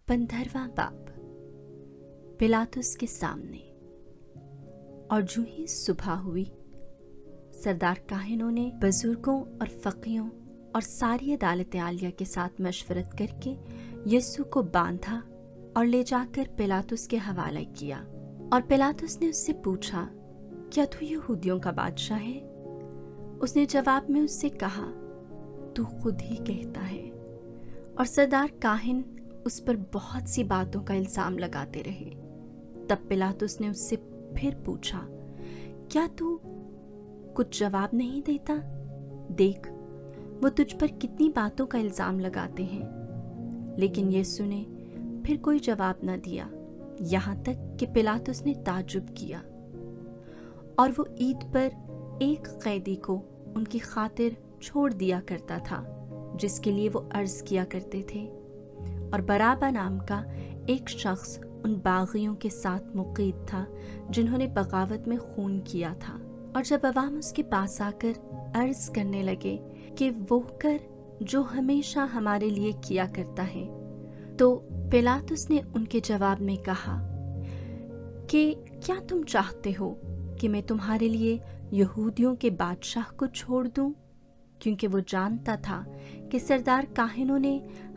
15वां बाब। पिलातुस के सामने। और जो ही सुबह हुई, सरदार काहिनों ने बुजुर्गों और फकीहों और सारी अदालत आलिया के साथ मशवरत करके यीशु को बांधा और ले जाकर पिलातुस के हवाले किया। और पिलातुस ने उससे पूछा, क्या तू यहूदियों का बादशाह है? उसने जवाब में उससे कहा, तू खुद ही कहता है। और सरदार काहिन उस पर बहुत सी बातों का इल्जाम लगाते रहे। तब पिलातुस ने उससे फिर पूछा, क्या तू कुछ जवाब नहीं देता? देख, वो तुझ पर कितनी बातों का इल्जाम लगाते हैं। लेकिन यीशु ने फिर कोई जवाब न दिया, यहाँ तक कि पिलातुस ने ताज्जुब किया। और वो ईद पर एक कैदी को उनकी खातिर छोड़ दिया करता था, जिसके लिए वो अर्ज किया करते थे। और बराबा नाम का एक शख्स उन बागियों के साथ मुक़ीद था जिन्होंने बगावत में खून किया था। और जब अवाम उसके पास आकर अर्ज करने लगे कि वो कर जो हमेशा हमारे लिए किया करता है, तो पिलातुस ने उनके जवाब में कहा कि क्या तुम चाहते हो कि मैं तुम्हारे लिए यहूदियों के बादशाह को छोड़ दूं? क्योंकि वो जानता था कि सरदार काहिनों ने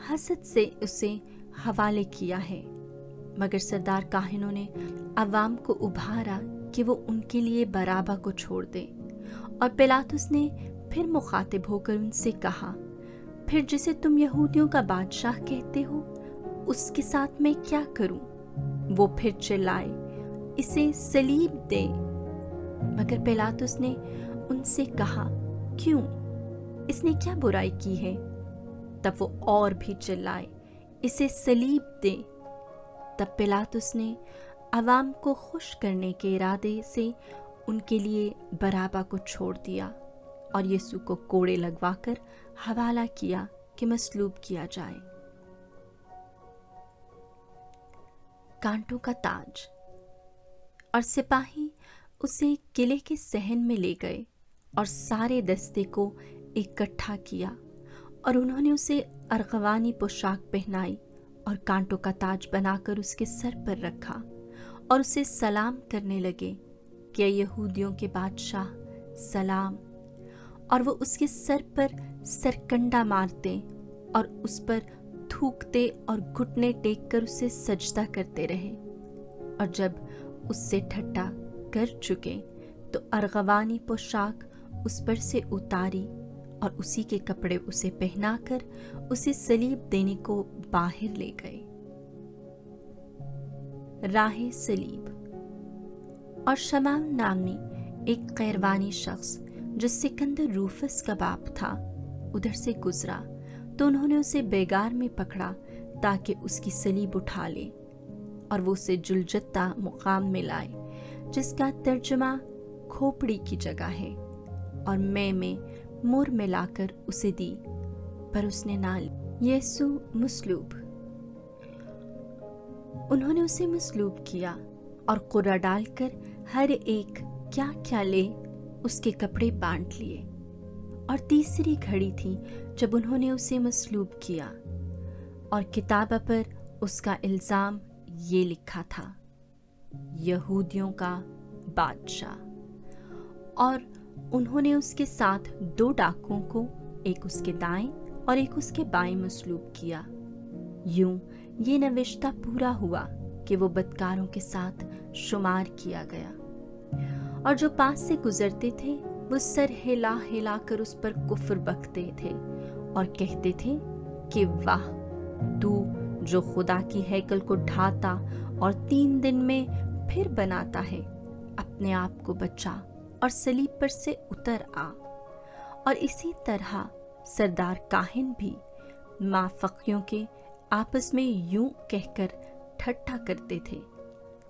हसद से उसे हवाले किया है। मगर सरदार काहिनों ने अवाम को उभारा कि वो उनके लिए बराबा को छोड़ दे। और पिलातुस ने फिर मुखातिब होकर उनसे कहा, फिर जिसे तुम यहूदियों का बादशाह कहते हो, उसके साथ मैं क्या करूं? वो फिर चिल्लाए, इसे सलीब दे। मगर पिलातुस ने उनसे कहा, क्यों? इसने क्या बुराई की है? तब वो और भी चिल्लाए, इसे सलीब दे। तब पिलातुस ने अवाम को खुश करने के इरादे से उनके लिए बराबा को छोड़ दिया और यीशु को कोड़े लगवाकर हवाला किया कि मसलूब किया जाए। कांटों का ताज। और सिपाही उसे किले के सहन में ले गए और सारे दस्ते को इकट्ठा किया। और उन्होंने उसे अर्गवानी पोशाक पहनाई और कांटों का ताज बनाकर उसके सर पर रखा और उसे सलाम करने लगे कि यहूदियों के बादशाह सलाम। और वो उसके सर पर सरकंडा मारते और उस पर थूकते और घुटने टेक कर उसे सजदा करते रहे। और जब उससे ठट्ठा कर चुके तो अर्गवानी पोशाक उस पर से उतारी और उसी के कपड़े उसे पहनाकर उसे सलीब देने को बाहर ले गए। राहे सलीब। और शमाम नामी एक कैरवानी शख्स जो सिकंदर रूफस का बाप था, उधर से गुजरा तो उन्होंने उसे बेगार में पकड़ा ताकि उसकी सलीब उठा ले। और वो उसे जुलजत्ता मुकाम में लाए, जिसका तर्जुमा खोपड़ी की जगह है, और मैं में मुर मिलाकर उसे दी, पर उसने ना ली। यीशु मसलूब। उन्होंने उसे मसलूब किया और कुर्रा डालकर हर एक क्या क्या ले उसके कपड़े बांट लिए। और तीसरी घड़ी थी जब उन्होंने उसे मसलूब किया, और किताबा पर उसका इल्जाम ये लिखा था, यहूदियों का बादशाह। और उन्होंने उसके साथ 2 डाकुओं को, एक उसके दाएं और एक उसके बाएं मसलूब किया। यूं ये नविश्ता पूरा हुआ कि वो बदकारों के साथ शुमार किया गया। और जो पास से गुजरते थे वो सर हिला हिला कर उस पर कुफ्र बकते थे और कहते थे कि वाह, तू जो खुदा की हैकल को ढाता और 3 दिन में फिर बनाता है, अपने आप को बचा और सलीब पर से उतर आ। और इसी तरह सरदार काहिन भी माफकियों के आपस में यूं कहकर ठट्ठा करते थे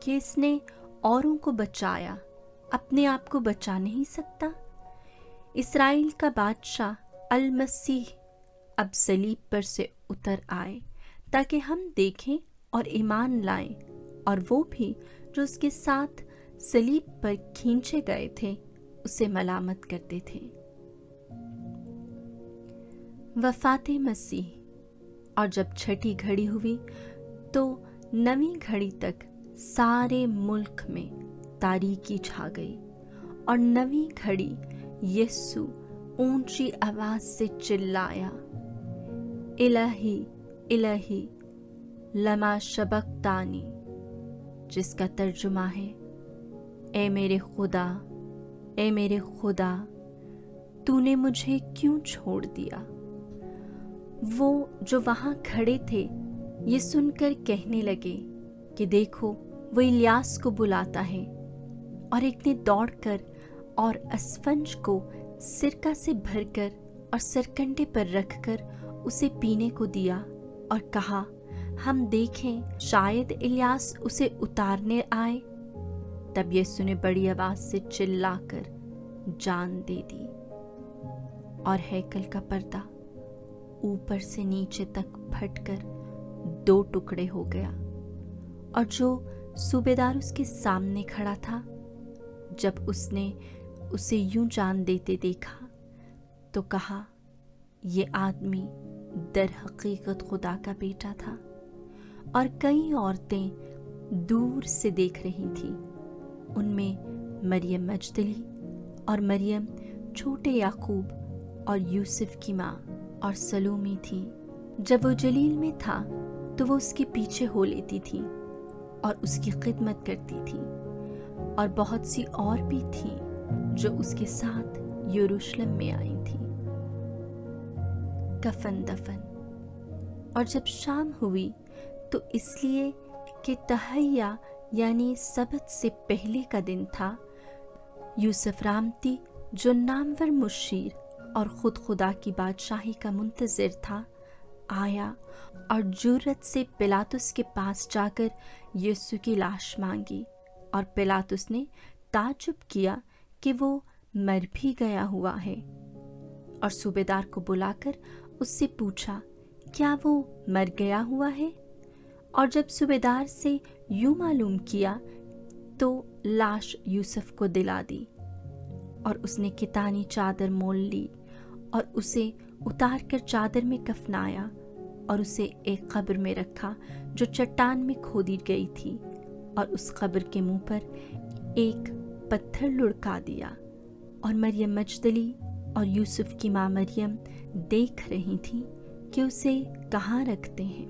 कि इसने औरों को बचाया, अपने आप को बचा नहीं सकता। इस्राएल का बादशाह अल मसीह अब सलीब पर से उतर आए ताकि हम देखें और ईमान लाएं, और वो भी जो उसके साथ सलीब पर खींचे गए थे उसे मलामत करते थे। वफाते मसीह। और जब छठी घड़ी हुई तो नवीं घड़ी तक सारे मुल्क में तारीकी छा गई और नवीं घड़ी यीशु ऊंची आवाज से चिल्लाया, इलाही इलाही लमा शबक्तानी, जिसका तर्जुमा है, ए मेरे खुदा तूने मुझे क्यों छोड़ दिया। वो जो वहां खड़े थे ये सुनकर कहने लगे कि देखो वो इलियास को बुलाता है। और एक ने दौड़कर और अस्फंज को सिरका से भरकर और सरकंडे पर रखकर उसे पीने को दिया और कहा, हम देखें शायद इलियास उसे उतारने आए। तब यीशु ने बड़ी आवाज से चिल्लाकर जान दे दी और हैकल का पर्दा ऊपर से नीचे तक फटकर 2 टुकड़े हो गया। और जो सूबेदार उसके सामने खड़ा था, जब उसने उसे यूं जान देते देखा तो कहा, ये आदमी दर हकीकत खुदा का बेटा था। और कई औरतें दूर से देख रही थीं। उनमें मरियम मजदली और मरियम छोटे याकूब और यूसुफ की माँ और सलोमी थी। जब वो जलील में था तो वो उसके पीछे हो लेती थी और उसकी खिदमत करती थी। और बहुत सी और भी थी जो उसके साथ यरूशलेम में आई थी। कफन दफन। और जब शाम हुई तो इसलिए कि तहैया यानी सबत से पहले का दिन था, यूसुफ रामती जो नामवर मुशीर और खुद खुदा की बादशाही का मुंतज़िर था, आया और जुर्रत से पिलातुस के पास जाकर यीशु की लाश मांगी। और पिलातुस ने ताज्जुब किया कि वो मर भी गया हुआ है। और सूबेदार को बुलाकर उससे पूछा, क्या वो मर गया हुआ है? और जब सूबेदार से यूं मालूम किया तो लाश यूसुफ को दिला दी। और उसने कितानी चादर मोल ली और उसे उतार कर चादर में कफनाया और उसे एक कब्र में रखा जो चट्टान में खोदी गई थी। और उस कब्र के मुंह पर एक पत्थर लुढ़का दिया। और मरियम मजदली और यूसुफ की माँ मरियम देख रही थी कि उसे कहाँ रखते हैं।